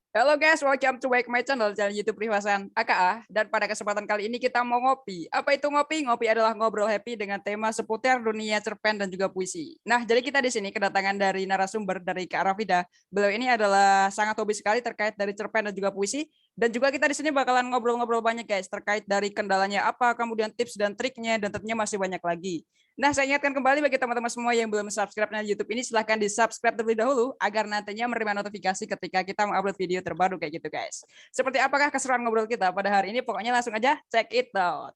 Halo guys, welcome to my channel YouTube Privasan AKA. Dan pada kesempatan kali ini kita mau ngopi. Apa itu ngopi? Ngopi adalah ngobrol happy dengan tema seputar dunia cerpen dan juga puisi. Nah, jadi kita di sini kedatangan dari narasumber dari Kak Rafida. Beliau ini adalah sangat hobi sekali terkait dari cerpen dan juga puisi. Dan juga kita di sini bakalan ngobrol-ngobrol banyak guys terkait dari kendalanya apa, kemudian tips dan triknya, dan tentunya masih banyak lagi. Nah, saya ingatkan kembali bagi teman-teman semua yang belum subscribe channel YouTube ini, silahkan di-subscribe terlebih dahulu agar nantinya menerima notifikasi ketika kita mengupload video terbaru kayak gitu, guys. Seperti apakah keseruan ngobrol kita pada hari ini? Pokoknya langsung aja check it out.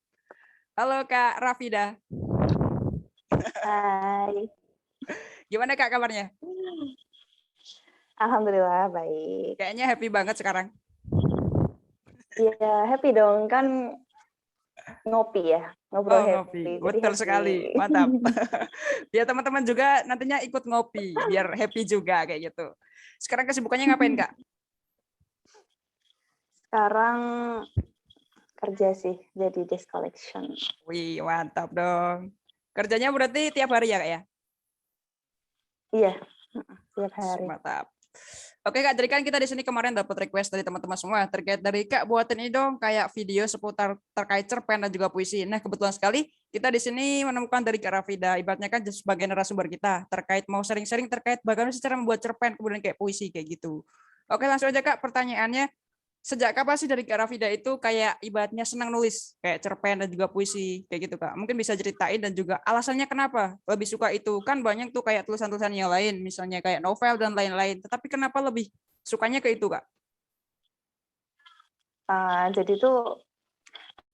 Halo Kak Rafida. Hai. Gimana Kak kabarnya? Alhamdulillah baik. Kayaknya happy banget sekarang. Iya, happy dong. Kan ngopi ya, ngobrol Ngopi. happy. Jadi Betul happy. sekali. Mantap. Biar teman-teman juga nantinya ikut ngopi, biar happy juga kayak gitu. Sekarang kesibukannya ngapain, Kak? Sekarang kerja sih, jadi desk collection. Wih, mantap dong. Kerjanya berarti tiap hari ya, Kak ya? Iya, tiap hari. Mantap. Oke Kak, jadi kan kita di sini kemarin dapat request dari teman-teman semua terkait dari Kak buatin ini dong kayak video seputar terkait cerpen dan juga puisi. Nah kebetulan sekali kita di sini menemukan dari Kak Rafida, ibaratnya kan sebagai narasumber kita terkait mau sharing-sharing terkait bagaimana cara membuat cerpen kemudian kayak puisi kayak gitu. Oke langsung aja Kak, pertanyaannya sejak kapan sih dari Kak Rafida itu kayak ibaratnya senang nulis kayak cerpen dan juga puisi kayak gitu Kak? Mungkin bisa ceritain dan juga alasannya kenapa lebih suka itu. Kan banyak tuh kayak tulisan-tulisan yang lain misalnya kayak novel dan lain-lain. Tetapi kenapa lebih sukanya ke itu Kak? Jadi tuh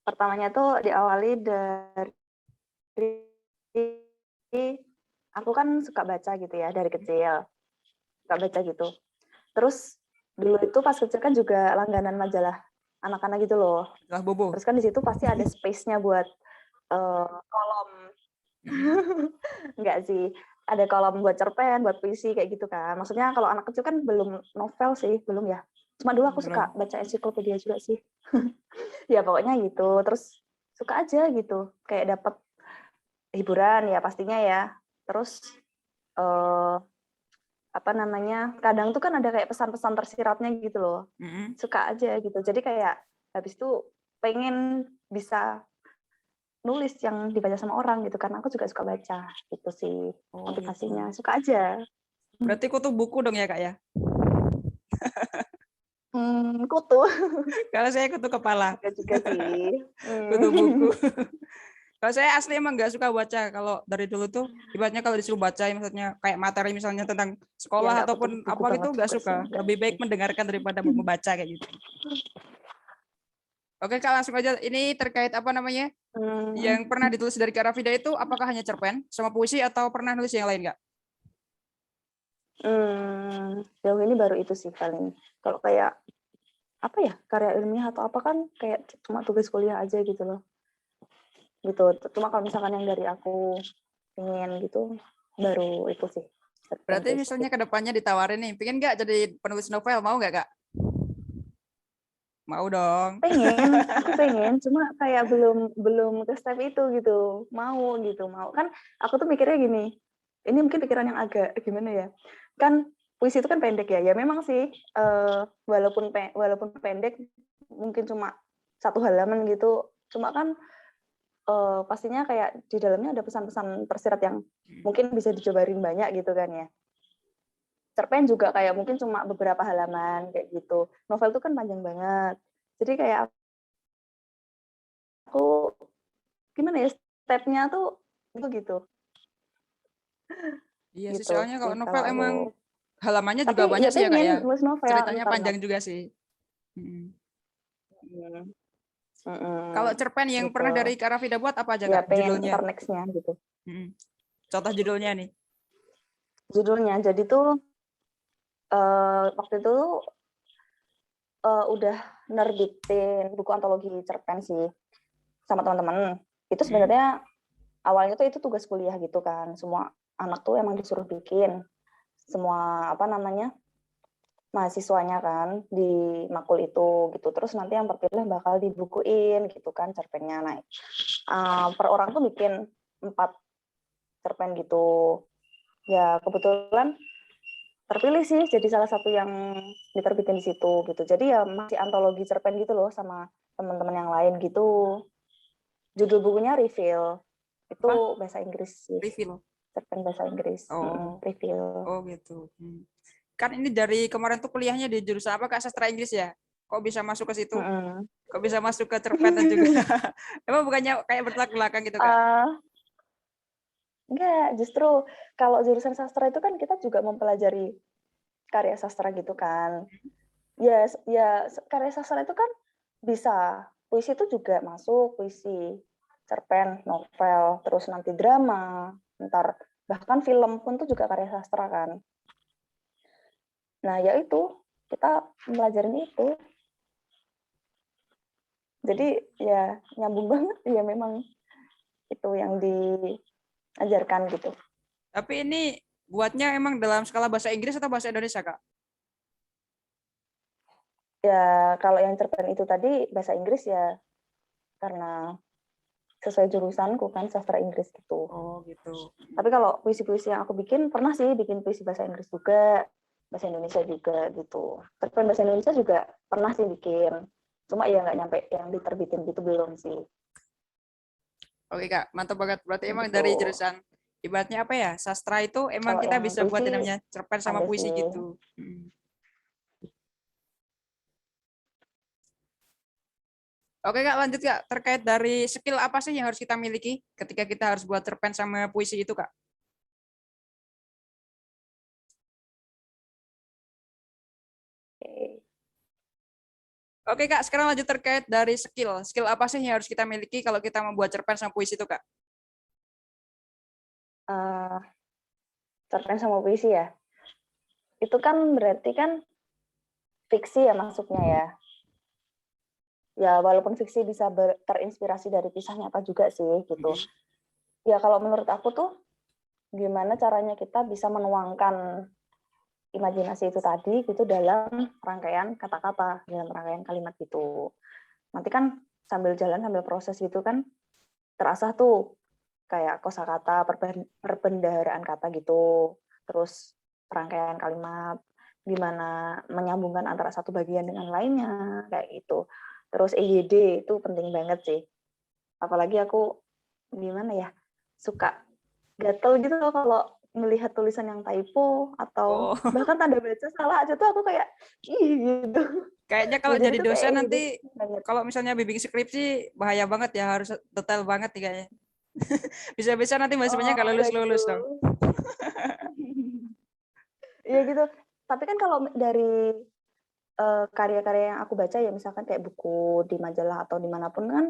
pertamanya tuh diawali dari aku kan suka baca gitu ya dari kecil, suka baca gitu. Terus dulu itu pas kecil kan juga langganan majalah anak-anak gitu loh. Lah Bobo. Terus kan di situ pasti ada space-nya buat kolom. Enggak sih, ada kolom buat cerpen, buat puisi kayak gitu kan. Maksudnya kalau anak kecil kan belum novel sih, belum ya. Cuma dulu aku suka Belum. baca ensiklopedia juga sih. Ya pokoknya gitu. Terus suka aja gitu, kayak dapat hiburan ya pastinya ya. Terus eh, apa namanya? Kadang tuh kan ada kayak pesan-pesan tersiratnya gitu loh. Suka aja gitu. Jadi kayak habis itu pengen bisa nulis yang dibaca sama orang gitu kan. Aku juga suka baca gitu sih Oh gitu. motivasinya. Suka aja. Berarti kutu buku dong ya Kak ya? Kutu. Kalau saya kutu kepala. Enggak juga sih. Kutu buku. Kalau saya asli emang nggak suka baca. Kalau dari dulu tuh, ibaratnya kalau disuruh baca, maksudnya kayak materi misalnya tentang Ya sekolah enggak kutu ataupun buku apa gitu banget nggak juga sih. suka. Enggak Lebih baik sih. mendengarkan daripada membaca kayak gitu. Oke Kak, langsung aja. Ini terkait apa namanya? Yang pernah ditulis dari Kak Rafida itu, apakah hanya cerpen sama puisi atau pernah nulis yang lain Kak? Jauh ini baru itu sih paling. Kalau kayak apa ya karya ilmiah atau apa kan kayak cuma tugas kuliah aja gitu loh. Gitu. Cuma kalau misalkan yang dari aku ingin gitu baru itu sih. Cerpen Berarti puisi. misalnya ke depannya ditawarin nih, pengen nggak jadi penulis novel, mau nggak Kak? Mau dong. Aku pengen, cuma kayak belum ke step itu gitu. Mau gitu, mau. Kan aku tuh mikirnya gini, ini mungkin pikiran yang agak gimana ya. Kan puisi itu kan pendek ya. Ya memang sih walaupun pendek mungkin cuma 1 halaman gitu. Cuma kan pastinya kayak di dalamnya ada pesan-pesan tersirat yang mungkin bisa dijabarin banyak gitu kan ya. Cerpen juga kayak mungkin cuma beberapa halaman kayak gitu. Novel itu kan panjang banget. Jadi kayak aku gimana ya stepnya tuh itu gitu Iya sih, gitu soalnya kalau sih novel kalau aku. emang halamannya juga Tapi banyak ya sih ya Kak ya. pengen nulis novel Ceritanya ntar panjang juga sih. Kalau cerpen yang gitu pernah dari Kak Rafida buat apa aja ya Kak? pengen Judulnya? ntar nextnya gitu Contoh judulnya nih. judulnya jadi tuh waktu itu udah nerbitin buku antologi cerpen sih sama teman-teman itu sebenarnya awalnya tuh itu tugas kuliah gitu kan semua anak tuh emang disuruh bikin semua apa namanya mahasiswanya kan di makul itu gitu terus nanti yang terpilih bakal dibukuin gitu kan cerpennya naik per orang tuh bikin 4 cerpen gitu ya kebetulan terpilih sih jadi salah satu yang diterbitin di situ gitu. Jadi ya masih antologi cerpen gitu loh sama teman-teman yang lain gitu. Judul bukunya Reveal. Itu Apa? bahasa Inggris sih. Refill. Cerpen bahasa Inggris. Oh, Reveal. oh gitu. Kan ini dari kemarin tuh kuliahnya di jurusan apa Kak? Sastra Inggris ya? Kok bisa masuk ke situ? Mm-mm. Kok bisa masuk ke cerpen dan juga? Emang bukannya kayak bertolak belakang gitu Kak? Enggak, justru kalau jurusan sastra itu kan kita juga mempelajari karya sastra gitu kan. Ya, karya sastra itu kan bisa. Puisi itu juga masuk, puisi, cerpen, novel, terus nanti drama, ntar bahkan film pun itu juga karya sastra kan. Nah, ya itu, kita mempelajarin itu. Jadi ya nyambung banget, ya memang itu yang diajarkan gitu. Tapi ini buatnya emang dalam skala bahasa Inggris atau bahasa Indonesia Kak? Ya kalau yang cerpen itu tadi bahasa Inggris ya, karena sesuai jurusanku kan sastra Inggris gitu. Oh gitu. Tapi kalau puisi-puisi yang aku bikin, pernah sih bikin puisi bahasa Inggris juga, bahasa Indonesia juga gitu. Cerpen bahasa Indonesia juga pernah sih bikin. Cuma ya nggak nyampe yang diterbitin gitu belum sih. Oke Kak, mantap banget. Berarti emang Gitu. dari jurusan ibaratnya apa ya? Sastra itu emang Kalau kita yang bisa buat puisi yang namanya cerpen sama ada puisi sih. gitu. Oke Kak, lanjut Kak. Terkait dari skill apa sih yang harus kita miliki ketika kita harus buat cerpen sama puisi itu Kak? Oke. Oke Kak, sekarang lanjut terkait dari skill. Skill apa sih yang harus kita miliki kalau kita membuat cerpen sama puisi itu Kak? Eh, cerpen sama puisi ya. Itu kan berarti kan fiksi ya masuknya ya. Ya walaupun fiksi bisa terinspirasi dari kisah nyata juga sih gitu. Ya kalau menurut aku tuh gimana caranya kita bisa menuangkan imajinasi itu tadi gitu dalam rangkaian kata-kata, dalam rangkaian kalimat gitu. Nanti kan sambil jalan sambil proses gitu kan terasah tuh kayak kosakata, perbendaharaan kata gitu. Terus rangkaian kalimat gimana menyambungkan antara satu bagian dengan lainnya kayak gitu. Terus EYD itu penting banget sih. Apalagi aku gimana ya suka gatel gitu loh kalau melihat tulisan yang typo atau Oh, bahkan tanda baca salah aja tuh aku kayak ih gitu. kayaknya Ya kalau jadi jadi tuh kayak dosen gitu nanti banget. kalau misalnya bimbing skripsi bahaya banget ya, harus detail banget nih kayaknya. Bisa-bisa nanti mahasiswanya nggak Oh kayak gitu. lulus-lulus dong. Iya gitu. Tapi kan kalau dari karya-karya yang aku baca ya misalkan kayak buku di majalah atau dimanapun kan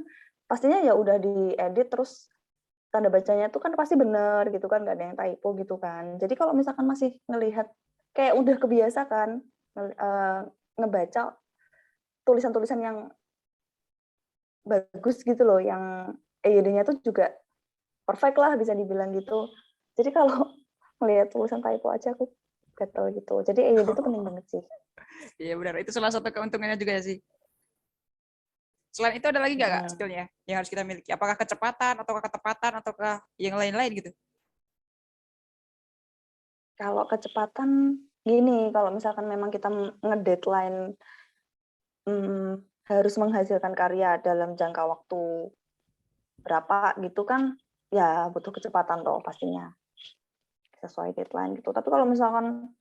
pastinya ya udah diedit terus tanda bacanya tuh kan pasti bener gitu kan nggak ada yang typo gitu kan. Jadi kalau misalkan masih ngelihat kayak udah kebiasa kan ngebaca tulisan-tulisan yang bagus gitu loh, yang EYD-nya tuh juga perfect lah bisa dibilang gitu. Jadi kalau melihat tulisan typo aja aku gatel gitu. Jadi EYD itu penting banget sih. Iya benar, itu salah satu keuntungannya juga ya sih. Selain itu ada lagi nggak Kak Mm. skillnya yang harus kita miliki? Apakah kecepatan, ataukah ketepatan, ataukah yang lain-lain gitu? Kalau kecepatan gini, kalau misalkan memang kita ngedeadline harus menghasilkan karya dalam jangka waktu berapa gitu kan, ya butuh kecepatan toh pastinya sesuai deadline gitu. Tapi kalau misalkan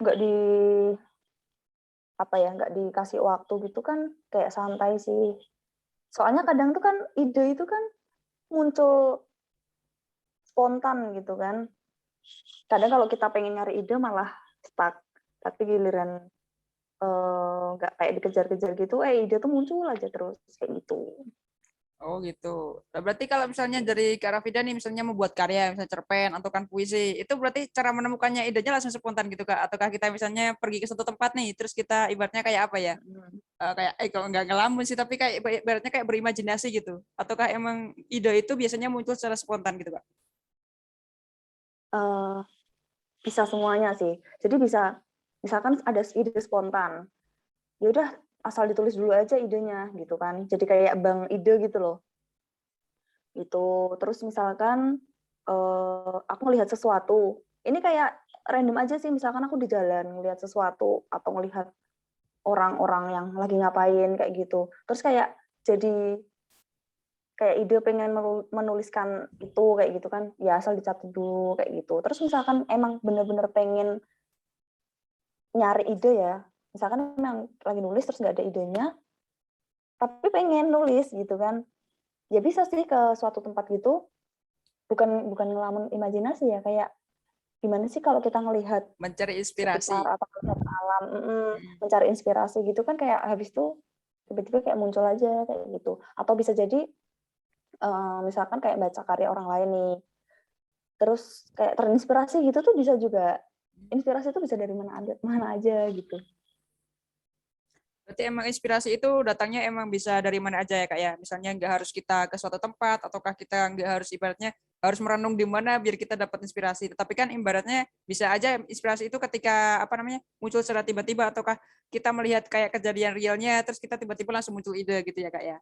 nggak di apa ya nggak dikasih waktu gitu kan kayak santai sih. Soalnya kadang tuh kan ide itu kan muncul spontan gitu kan. Kadang kalau kita pengen nyari ide malah stuck. Tapi giliran nggak kayak dikejar-kejar gitu, ide tuh muncul aja terus kayak gitu. Oh gitu. Nah, berarti kalau misalnya dari Kak Rafida nih misalnya membuat karya, misalnya cerpen atau kan puisi, itu berarti cara menemukannya idenya langsung spontan gitu Kak? Ataukah kita misalnya pergi ke suatu tempat nih, terus kita ibaratnya kayak apa ya? Kayak kalau nggak ngelamun sih, tapi kayak ibaratnya kayak berimajinasi gitu. Ataukah emang ide itu biasanya muncul secara spontan gitu Kak? Eh, bisa semuanya sih. Jadi bisa misalkan ada ide spontan, ya udah asal ditulis dulu aja idenya gitu kan. Jadi kayak bank ide gitu loh. Itu terus misalkan aku melihat sesuatu, ini kayak random aja sih, misalkan aku di jalan ngelihat sesuatu atau ngelihat orang-orang yang lagi ngapain kayak gitu. Terus kayak jadi kayak ide pengen menuliskan itu kayak gitu kan, ya asal dicatat dulu kayak gitu. Terus misalkan emang bener-bener pengen nyari ide ya, misalkan emang lagi nulis terus nggak ada idenya, tapi pengen nulis gitu kan, ya bisa sih ke suatu tempat gitu, bukan bukan ngelamun imajinasi ya, kayak gimana sih kalau kita ngelihat Mencari sekitar inspirasi. atau melihat alam, Mm. mencari inspirasi gitu kan, kayak habis itu tiba-tiba kayak muncul aja kayak gitu. Atau bisa jadi misalkan kayak baca karya orang lain nih, terus kayak terinspirasi gitu tuh bisa juga. Inspirasi itu bisa dari mana aja gitu. Berarti emang inspirasi itu datangnya emang bisa dari mana aja ya Kak ya? Misalnya nggak harus kita ke suatu tempat, ataukah kita nggak harus ibaratnya harus merenung di mana biar kita dapat inspirasi. Tetapi kan ibaratnya bisa aja inspirasi itu ketika apa namanya muncul secara tiba-tiba, ataukah kita melihat kayak kejadian realnya, terus kita tiba-tiba langsung muncul ide gitu ya Kak ya?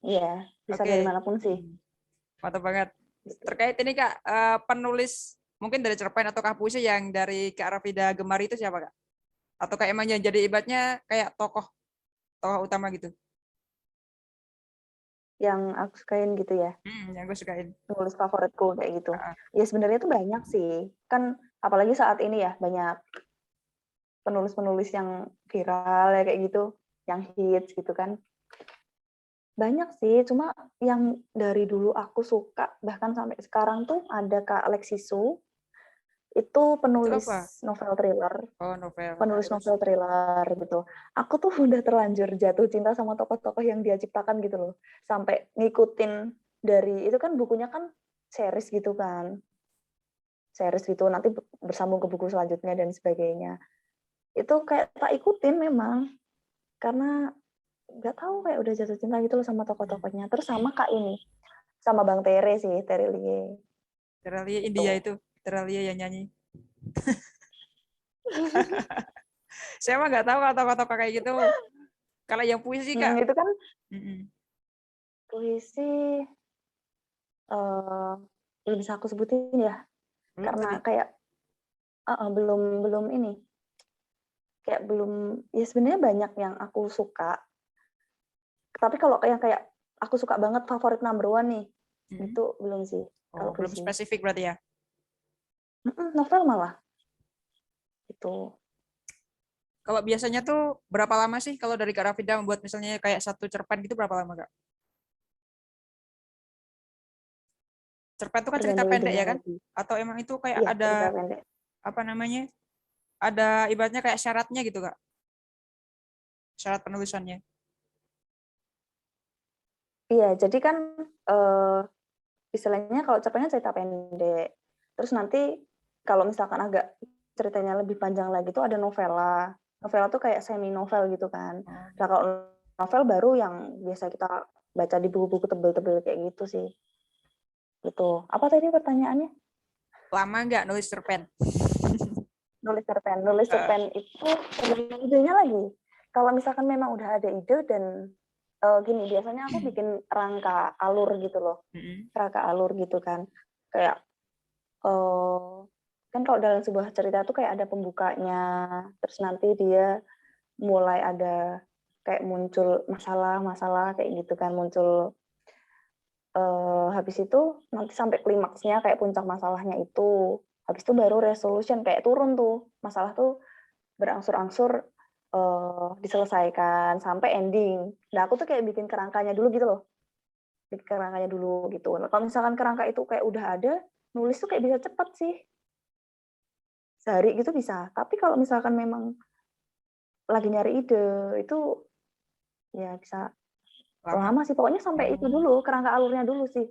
Iya, bisa dari Oke. manapun sih. Mantap banget. Gitu. Terkait ini Kak, penulis mungkin dari cerpen ataukah puisi yang dari Kak Rafida gemari itu siapa Kak? Atau kayak emang yang jadi ibaratnya kayak tokoh tokoh utama gitu? Yang aku sukain gitu ya, Yang gue sukain. penulis favoritku kayak gitu. Ah, Ya sebenarnya tuh banyak sih. Kan apalagi saat ini ya, banyak penulis-penulis yang viral ya kayak gitu, yang hits gitu kan. Banyak sih, cuma yang dari dulu aku suka, bahkan sampai sekarang tuh ada Kak Lexisu, itu itu apa? penulis novel thriller. Oh, novel. Penulis Terus, novel thriller gitu. Aku tuh udah terlanjur jatuh cinta sama tokoh-tokoh yang dia ciptakan gitu loh. Sampai ngikutin dari, itu kan bukunya kan series gitu kan. Series gitu, nanti bersambung ke buku selanjutnya dan sebagainya. Itu kayak tak ikutin memang. Karena nggak tahu kayak udah jatuh cinta gitu loh sama tokoh-tokohnya. Terus sama Kak ini, sama Bang Tere sih, Tere Lie. Terralia India Itu. itu. Terralia yang nyanyi. Saya mah nggak tahu kalau tokoh-tokoh kayak gitu. Kalau yang puisi Kak. Itu kan Mm-mm. puisi, eh belum bisa aku sebutin ya. Belum Karena tadi. kayak belum belum ini, kayak belum, ya sebenarnya banyak yang aku suka, tapi kalau yang kayak aku suka banget favorit number one nih, Mm-mm. itu belum sih Oh, kalau belum puisi. spesifik berarti ya. Novel malah, itu. Kalau biasanya tuh berapa lama sih kalau dari Kak Rafida membuat misalnya kayak satu cerpen gitu berapa lama Kak? Cerpen itu kan cerita Tergantung pendek idenya ya kan? lagi. Atau emang itu kayak Iya, cerita ada pendek. apa namanya? Ada ibaratnya kayak syaratnya gitu Kak? Syarat penulisannya. Iya, jadi kan eh, istilahnya kalau cerpennya cerita pendek, terus nanti kalau misalkan agak ceritanya lebih panjang lagi tuh ada novela. Novela tuh kayak semi novel gitu kan. Oh. Nah kalau novel baru yang biasa kita baca di buku-buku tebel-tebel kayak gitu sih. Gitu. Apa tadi pertanyaannya? Lama nggak nulis cerpen? Nulis cerpen. Nulis Eh, cerpen itu tergantung idenya lagi. Kalau misalkan memang udah ada ide dan gini, biasanya aku bikin rangka alur gitu loh. mm-mm. Rangka alur gitu kan. Kayak kan kalau dalam sebuah cerita tuh kayak ada pembukanya, terus nanti dia mulai ada kayak muncul masalah-masalah kayak gitu kan, muncul habis itu nanti sampai klimaksnya kayak puncak masalahnya itu. Habis itu baru resolution kayak turun tuh. Masalah tuh berangsur-angsur diselesaikan sampai ending. Nah, aku tuh kayak bikin kerangkanya dulu gitu loh. Bikin kerangkanya dulu gitu. Nah, kalau misalkan kerangka itu kayak udah ada, nulis tuh kayak bisa cepet sih. Sehari gitu bisa. Tapi kalau misalkan memang lagi nyari ide, itu ya bisa Lama. lama sih. Pokoknya sampai itu Oh. dulu, kerangka alurnya dulu sih.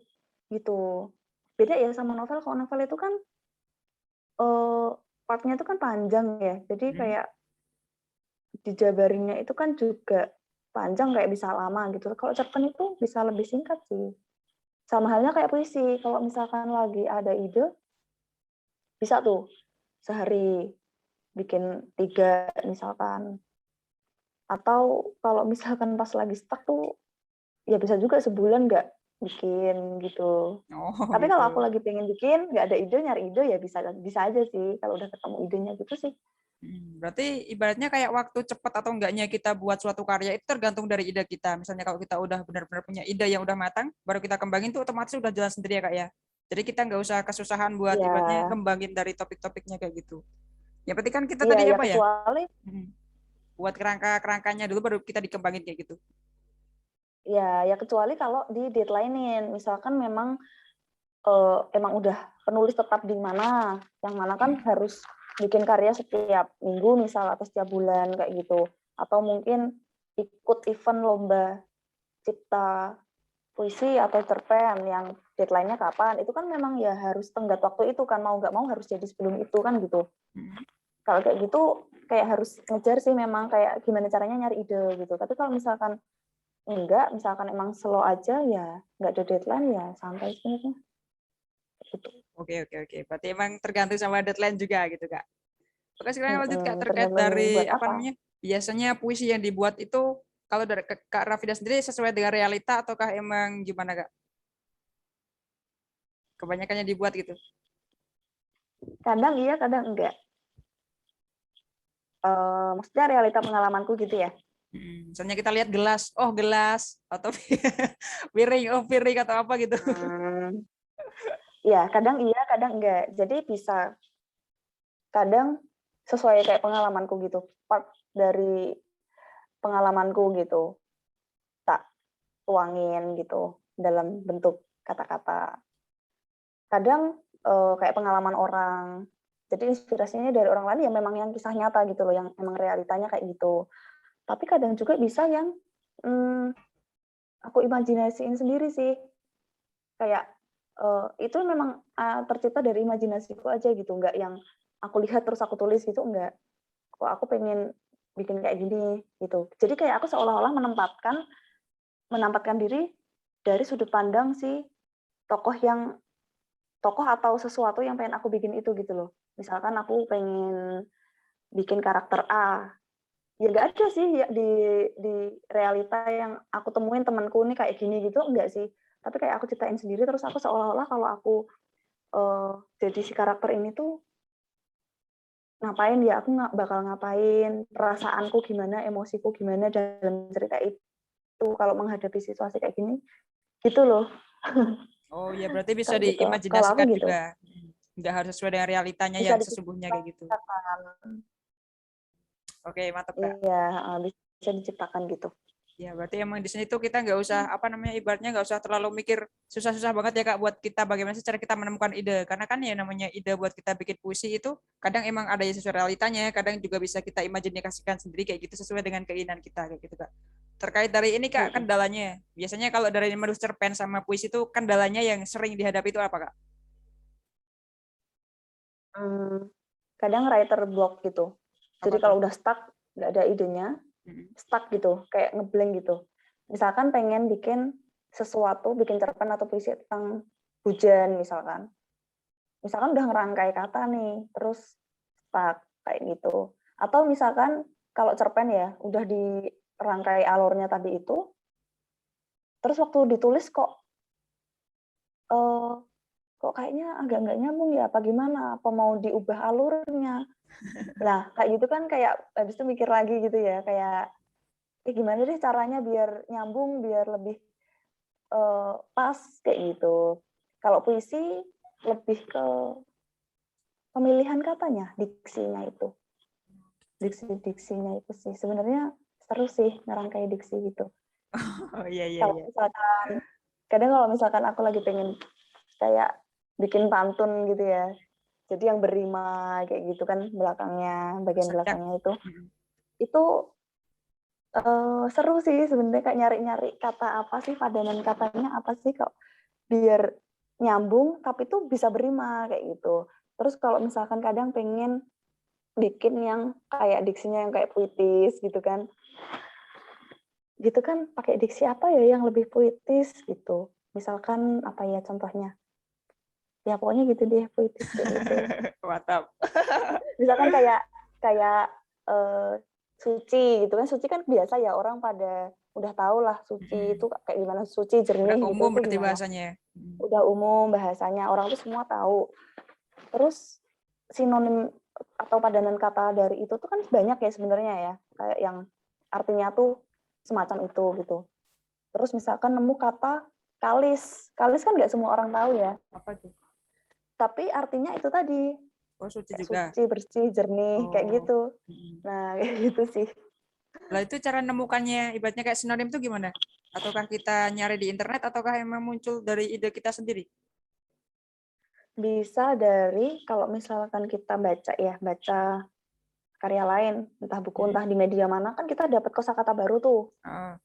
Gitu. Beda ya sama novel. Kalau novel itu kan partnya itu kan panjang ya. Jadi Mm. kayak dijabarinnya itu kan juga panjang, kayak bisa lama gitu. Kalau cerpen itu bisa lebih singkat sih. Sama halnya kayak puisi. Kalau misalkan lagi ada ide, bisa tuh sehari bikin 3 misalkan. Atau kalau misalkan pas lagi stuck tuh, ya bisa juga sebulan bikin gitu. Oh Tapi kalau aku gitu. lagi pengen bikin, nggak ada ide, nyari ide ya bisa bisa aja sih kalau udah ketemu idenya gitu sih. Berarti ibaratnya kayak waktu cepat atau enggaknya kita buat suatu karya itu tergantung dari ide kita. Misalnya kalau kita udah benar-benar punya ide yang udah matang, baru kita kembangin tuh otomatis udah jalan sendiri ya Kak ya. Jadi kita nggak usah kesusahan buat Ya, ibaratnya ngembangin dari topik-topiknya kayak gitu. Yang penting kan kita iya tadi ya apa ya? kecuali Hmm, Buat kerangka-kerangkanya dulu baru kita dikembangin kayak gitu. ya kecuali kalau di deadline-in. Misalkan memang emang udah penulis tetap di mana, yang mana kan harus bikin karya setiap minggu misal atau setiap bulan kayak gitu. Atau mungkin ikut event lomba cipta puisi atau cerpen yang deadline-nya kapan, itu kan memang ya harus tenggat waktu itu kan, mau nggak mau harus jadi sebelum itu kan gitu. Hmm. Kalau kayak gitu kayak harus ngejar sih memang kayak gimana caranya nyari ide gitu. Tapi kalau misalkan enggak, misalkan emang slow aja ya nggak ada deadline ya santai sebenarnya gitu. Oke. Berarti emang tergantung sama deadline juga gitu Kak. Oke, sekarang lanjut Kak terkait Tergantung dari buat apa apa. namanya? Biasanya puisi yang dibuat itu kalau dari Kak Rafida sendiri sesuai dengan realita ataukah emang gimana Kak? Kebanyakan yang dibuat gitu. Kadang iya, kadang enggak. Maksudnya realita pengalamanku gitu ya. Misalnya kita lihat gelas, oh gelas, atau piring, oh piring atau apa gitu. Hmm, ya kadang iya, kadang enggak. Jadi bisa kadang sesuai kayak pengalamanku gitu. Part dari pengalamanku gitu. Tak tuangin gitu dalam bentuk kata-kata. Kadang kayak pengalaman orang. Jadi inspirasinya dari orang lain ya memang yang kisah nyata gitu loh, yang emang realitanya kayak gitu. Tapi kadang juga bisa yang aku imajinasiin sendiri sih. Kayak itu memang tercipta dari imajinasiku aja gitu, nggak yang aku lihat terus aku tulis gitu, enggak. Kok aku pengen bikin kayak gini gitu. Jadi kayak aku seolah-olah menempatkan diri dari sudut pandang si tokoh yang tokoh atau sesuatu yang pengen aku bikin itu gitu loh. Misalkan aku pengen bikin karakter A, ya nggak ada sih ya di realita yang aku temuin temanku nih kayak gini gitu, enggak sih. Tapi kayak aku ciptain sendiri terus aku seolah-olah kalau aku jadi si karakter ini tuh ngapain ya, aku nggak bakal ngapain, perasaanku gimana, emosiku gimana dalam cerita itu kalau menghadapi situasi kayak gini, gitu loh. Oh ya berarti bisa Kayak gitu. Kalau aku diimajinasikan gitu, juga. Nggak harus sesuai dengan realitanya bisa yang sesungguhnya kayak gitu. diciptakan. Oke, mantap Kak. Iya, bisa diciptakan gitu. Ya, berarti emang di sini tuh kita nggak usah apa namanya ibaratnya nggak usah terlalu mikir susah-susah banget ya Kak buat kita bagaimana sih cara kita menemukan ide. Karena kan ya namanya ide buat kita bikin puisi itu kadang emang ada yang sesuai realitanya, kadang juga bisa kita imajinasikan sendiri kayak gitu sesuai dengan keinginan kita kayak gitu Kak. Terkait dari ini Kak Mm-mm. kendalanya. Biasanya kalau dari menulis cerpen sama puisi itu kendalanya yang sering dihadapi itu apa Kak? Kadang writer block gitu. Apa Jadi tuh? kalau udah stuck, nggak ada idenya, Mm-mm. stuck gitu, kayak ngeblank gitu. Misalkan pengen bikin sesuatu, bikin cerpen atau puisi tentang hujan misalkan. Misalkan udah ngerangkai kata nih, terus stuck kayak gitu. Atau misalkan kalau cerpen ya, udah dirangkai alurnya tadi itu, terus waktu ditulis eh, kok kayaknya agak nggak nyambung ya, apa gimana? Apa mau diubah alurnya? Lah, kayak gitu kan kayak habis itu mikir lagi gitu ya, kayak gimana deh caranya biar nyambung, biar lebih pas kayak gitu. Kalau puisi lebih ke pemilihan katanya, diksinya itu. Diksi-diksinya itu sih sebenarnya seru sih ngerangkai diksi gitu. Oh iya iya Kalau iya. misalkan kadang kalau misalkan aku lagi pengen kayak bikin pantun gitu ya. Jadi yang berima kayak gitu kan belakangnya, bagian Sajak. belakangnya itu. Mm-mm. Itu seru sih sebenarnya kayak nyari-nyari kata apa sih, padanan katanya apa sih kok biar nyambung tapi tuh bisa berima kayak gitu. Terus kalau misalkan kadang pengen bikin yang kayak diksinya yang kayak puitis gitu kan. Gitu kan pakai diksi apa ya yang lebih puitis gitu. Misalkan apa ya contohnya? Ya pokoknya gitu deh puitis kayak gitu. Mantap. Misalkan kayak kayak suci gitu kan. Suci kan biasa ya orang pada udah tahu lah suci Mm-mm. itu kayak gimana, suci, Udah jernih gitu umum itu berarti gimana. bahasanya ya. Mm. Udah umum bahasanya, orang tuh semua tahu. Terus sinonim atau padanan kata dari itu tuh kan banyak ya sebenarnya ya, kayak yang artinya tuh semacam itu gitu. Terus misalkan nemu kata kalis, kalis kan nggak semua orang tahu ya, Apa tuh? tapi artinya itu tadi, Oh, suci kayak juga. suci, bersih, jernih, kayak Oh. gitu. Mm. Nah, kayak gitu sih. Lah itu cara nemukannya ibaratnya kayak sinonim tuh gimana? Ataukah kita nyari di internet ataukah emang muncul dari ide kita sendiri? Bisa dari kalau misalkan kita baca ya, baca karya lain, entah buku, Mm. entah di media mana, kan kita dapat kosakata baru tuh. Ah,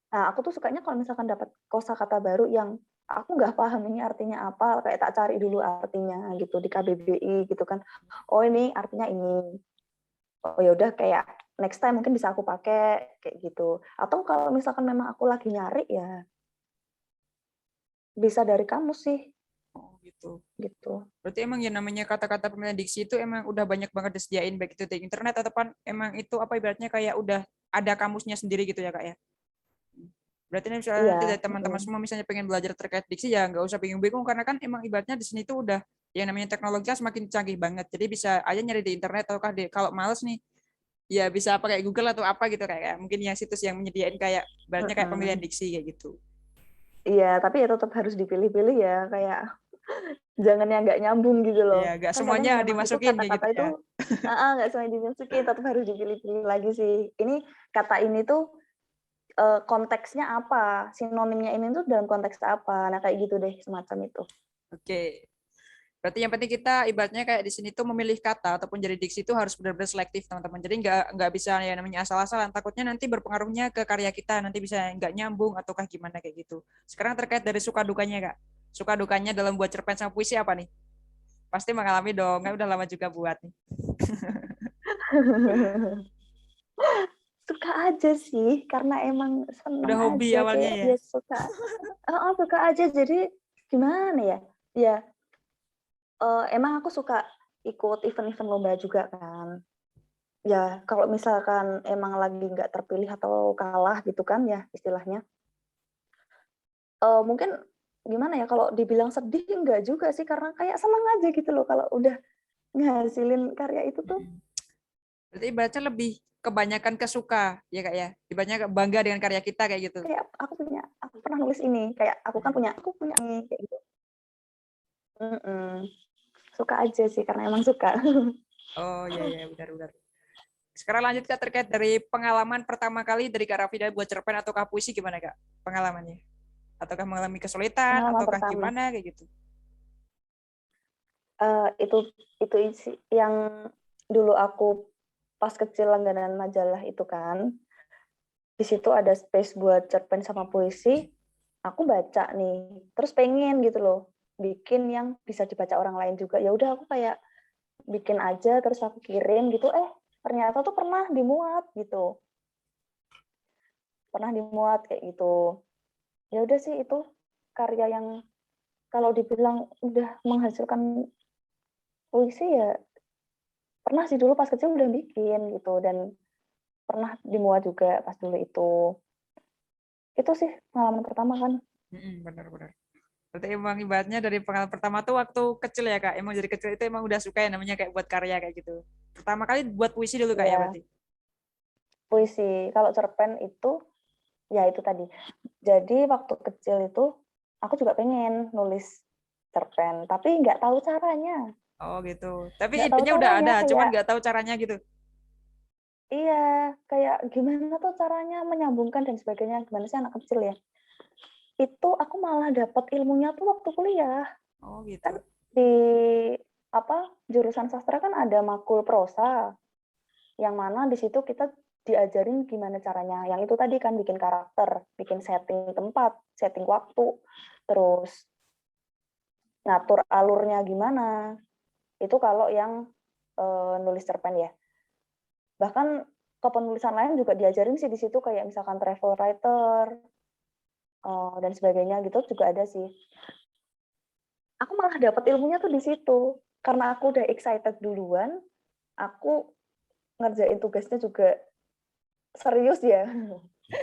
Nah, aku tuh sukanya kalau misalkan dapat kosakata baru yang aku nggak paham ini artinya apa, kayak tak cari dulu artinya gitu di KBBI gitu kan. Oh ini artinya ini. Oh ya udah kayak next time mungkin bisa aku pakai kayak gitu. Atau kalau misalkan memang aku lagi nyari ya bisa dari kamus sih oh gitu. gitu. Berarti emang ya namanya kata-kata pemilihan diksi itu emang udah banyak banget disediain baik itu di internet ataupun emang itu apa ibaratnya kayak udah ada kamusnya sendiri gitu ya Kak ya. Berarti ini misalnya Iya. nanti dari teman-teman semua misalnya pengen belajar terkait diksi ya nggak usah bingung-bingung karena kan emang ibaratnya di sini tuh udah yang namanya teknologi kan semakin canggih banget. Jadi bisa aja nyari di internet ataukah di kalau males nih ya bisa pakai Google atau apa gitu kayak mungkin yang situs yang menyediain kayak ibaratnya kayak pemilihan Mm-mm. diksi kayak gitu. Iya, tapi ya tetap harus dipilih-pilih ya, kayak jangan yang nggak nyambung gitu Iya, loh. nggak Kan kadang semuanya memang itu dimasukin kayak gitu kata-kata ya. itu nggak semuanya dimasukin, tetap harus dipilih-pilih lagi sih. Ini kata ini tuh konteksnya apa, sinonimnya ini tuh dalam konteks apa. Nah kayak gitu deh, semacam itu. Oke. Berarti yang penting kita ibaratnya kayak di sini tuh memilih kata ataupun jadi diksi itu harus benar-benar selektif teman-teman. Jadi nggak bisa ya namanya asal-asalan. Takutnya nanti berpengaruhnya ke karya kita nanti bisa nggak nyambung ataukah gimana kayak gitu. Sekarang terkait dari suka dukanya Kak. Suka dukanya dalam buat cerpen sama puisi apa nih? Pasti mengalami dong. Kan udah lama juga buat nih. Suka aja sih, karena emang Udah seneng hobi aja awalnya kayak ya. ya suka. Suka aja. Jadi gimana ya? Ya emang aku suka ikut event-event lomba juga kan. Ya kalau misalkan emang lagi nggak terpilih atau kalah gitu kan ya istilahnya. Mungkin gimana ya, kalau dibilang sedih enggak juga sih, karena kayak seneng aja gitu loh kalau udah ngehasilin karya itu tuh. Berarti ibaratnya lebih kebanyakan kesuka ya Kak ya. Ibaratnya bangga dengan karya kita kayak gitu. Kayak aku pernah nulis ini, kayak aku punya ini, kayak gitu. Mhm. Suka aja sih karena emang suka. Oh iya iya benar-benar. Sekarang lanjut Kak terkait dari pengalaman pertama kali dari Kak Rafida buat cerpen ataukah puisi gimana Kak pengalamannya? Ataukah mengalami kesulitan Pengalaman ataukah pertama, gimana kayak gitu? itu isi yang dulu aku pas kecil langganan majalah itu kan, di situ ada space buat cerpen sama puisi, aku baca nih, terus pengen gitu loh, bikin yang bisa dibaca orang lain juga. Ya udah aku kayak bikin aja terus aku kirim gitu, ternyata tuh pernah dimuat gitu. Pernah dimuat kayak gitu. Ya udah sih itu karya yang kalau dibilang udah menghasilkan puisi ya pernah sih, dulu pas kecil udah bikin gitu, dan pernah dimuat juga pas dulu itu. Itu sih pengalaman pertama kan. Benar-benar. Berarti emang ibaratnya dari pengalaman pertama tuh waktu kecil ya Kak. Emang dari kecil itu emang udah suka ya namanya kayak buat karya kayak gitu. Pertama kali buat puisi dulu Kak ya Ya, berarti. puisi. Kalau cerpen itu ya itu tadi. Jadi waktu kecil itu aku juga pengen nulis cerpen, tapi nggak tahu caranya. Oh gitu. Tapi Nggak tahu idenya udah caranya ada, cuman kayak nggak tahu caranya gitu. iya, kayak gimana tuh caranya menyambungkan dan sebagainya. Gimana sih anak kecil ya? Itu aku malah dapat ilmunya tuh waktu kuliah. Oh gitu. Kan di jurusan sastra kan ada makul prosa, yang mana di situ kita diajarin gimana caranya. Yang itu tadi kan bikin karakter, bikin setting tempat, setting waktu, terus ngatur alurnya gimana. Itu kalau yang nulis cerpen ya. Bahkan kepenulisan lain juga diajarin sih di situ, kayak misalkan travel writer dan sebagainya gitu juga ada sih. Aku malah dapat ilmunya tuh di situ. Karena aku udah excited duluan, aku ngerjain tugasnya juga serius ya.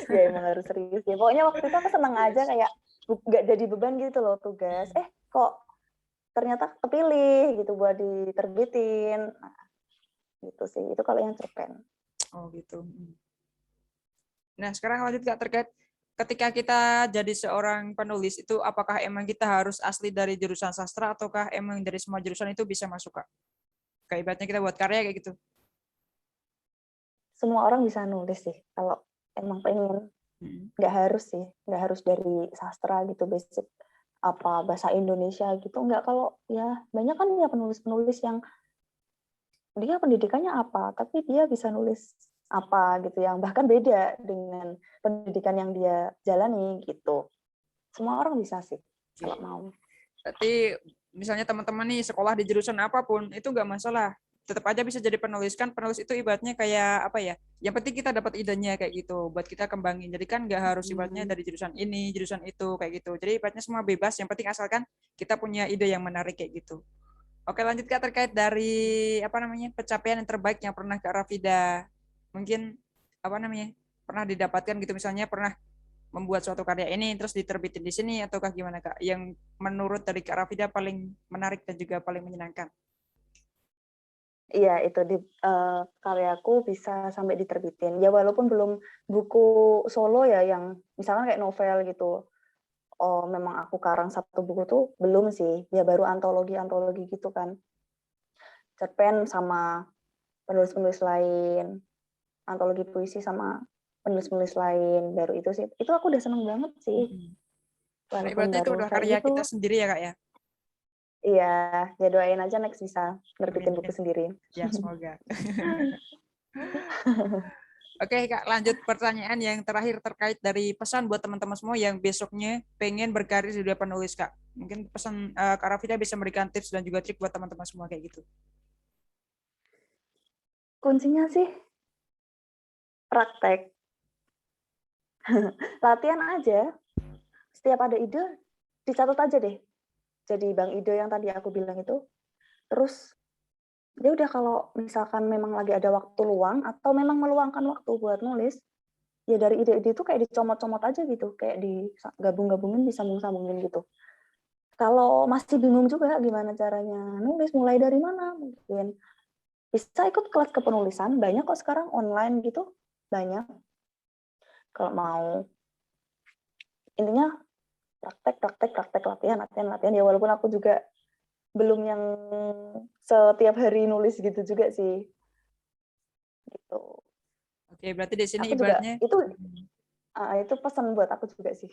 Ya emang harus serius ya. Pokoknya waktu itu aku senang aja kayak nggak jadi beban gitu loh tugas. Kok ternyata kepilih gitu buat diterbitin. Nah, gitu sih. Itu kalau yang cerpen. Oh gitu. Nah, sekarang lanjut Kak, terkait ketika kita jadi seorang penulis itu apakah emang kita harus asli dari jurusan sastra ataukah emang dari semua jurusan itu bisa masuk Kak? Kayak ibaratnya kita buat karya kayak gitu. Semua orang bisa nulis sih kalau emang pengen. Nggak harus sih, nggak harus dari sastra gitu basic apa bahasa Indonesia gitu. Nggak, kalau ya banyak kan ya penulis-penulis yang dia pendidikannya apa, tapi dia bisa nulis apa gitu yang bahkan beda dengan pendidikan yang dia jalani gitu. Semua orang bisa sih kalau mau. Berarti misalnya teman-teman nih sekolah di jurusan apapun itu nggak masalah. Tetap aja bisa jadi penulis kan. Penulis itu ibaratnya kayak apa ya? Yang penting kita dapat idenya kayak gitu buat kita kembangin. Jadi kan nggak harus ibaratnya dari jurusan ini, jurusan itu kayak gitu. Jadi ibaratnya semua bebas. Yang penting asalkan kita punya ide yang menarik kayak gitu. Oke, lanjut Kak, terkait dari apa namanya pencapaian yang terbaik yang pernah Kak Rafida mungkin apa namanya pernah didapatkan gitu, misalnya pernah membuat suatu karya ini terus diterbitin di sini ataukah gimana Kak, yang menurut dari Kak Rafida paling menarik dan juga paling menyenangkan? Iya, itu di karyaku bisa sampai diterbitin. Ya walaupun belum buku solo ya yang misalkan kayak novel gitu. Oh, memang aku karang satu buku tuh belum sih. Ya baru antologi-antologi gitu kan. Cerpen sama penulis-penulis lain, antologi puisi sama penulis-penulis lain, baru itu sih. Itu aku udah seneng banget sih, Nah, walaupun ibaratnya itu baru udah kayak karya kita gitu. sendiri ya Kak ya. Iya, ya doain aja next bisa nerbitin buku Amin. sendiri. Ya semoga. Oke Kak, lanjut pertanyaan yang terakhir terkait dari pesan buat teman-teman semua yang besoknya pengen berkarir di dunia penulis Kak. Mungkin pesan Kak Rafida bisa memberikan tips dan juga trik buat teman-teman semua kayak gitu. Kuncinya sih praktek. Latihan aja, setiap ada ide, dicatat aja deh. Jadi Bang Ide yang tadi aku bilang itu, terus ya udah kalau misalkan memang lagi ada waktu luang atau memang meluangkan waktu buat nulis, ya dari ide-ide itu kayak dicomot-comot aja gitu, kayak digabung-gabungin, disambung-sambungin gitu. Kalau masih bingung juga gimana caranya nulis, mulai dari mana mungkin, bisa ikut kelas kepenulisan, banyak kok sekarang online gitu, banyak. Kalau mau, intinya praktek, praktek, praktek, latihan, latihan, latihan. Ya walaupun aku juga belum yang setiap hari nulis gitu juga sih. Gitu. Oke, berarti di sini Aku juga ibaratnya itu pesan buat aku juga sih.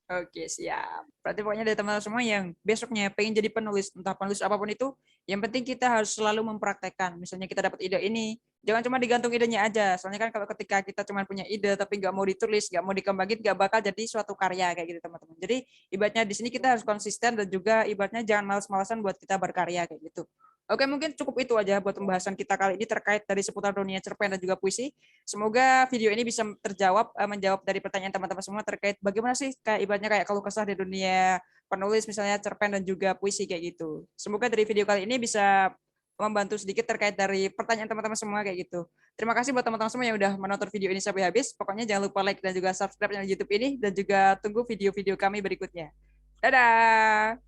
oke, siap. Berarti pokoknya dari teman-teman semua yang besoknya pengen jadi penulis, entah penulis apapun itu, yang penting kita harus selalu mempraktekkan. Misalnya kita dapat ide ini, jangan cuma digantung idenya aja. Soalnya kan kalau ketika kita cuma punya ide tapi nggak mau ditulis, nggak mau dikembangin, nggak bakal jadi suatu karya kayak gitu teman-teman. Jadi ibaratnya di sini kita harus konsisten dan juga ibaratnya jangan malas-malasan buat kita berkarya kayak gitu. Oke, mungkin cukup itu aja buat pembahasan kita kali ini terkait dari seputar dunia cerpen dan juga puisi. Semoga video ini bisa terjawab, menjawab dari pertanyaan teman-teman semua terkait bagaimana sih kayak ibaratnya kayak keluh kesah di dunia penulis misalnya cerpen dan juga puisi kayak gitu. Semoga dari video kali ini bisa membantu sedikit terkait dari pertanyaan teman-teman semua kayak gitu. Terima kasih buat teman-teman semua yang udah menonton video ini sampai habis. Pokoknya jangan lupa like dan juga subscribe channel YouTube ini dan juga tunggu video-video kami berikutnya. Dadah.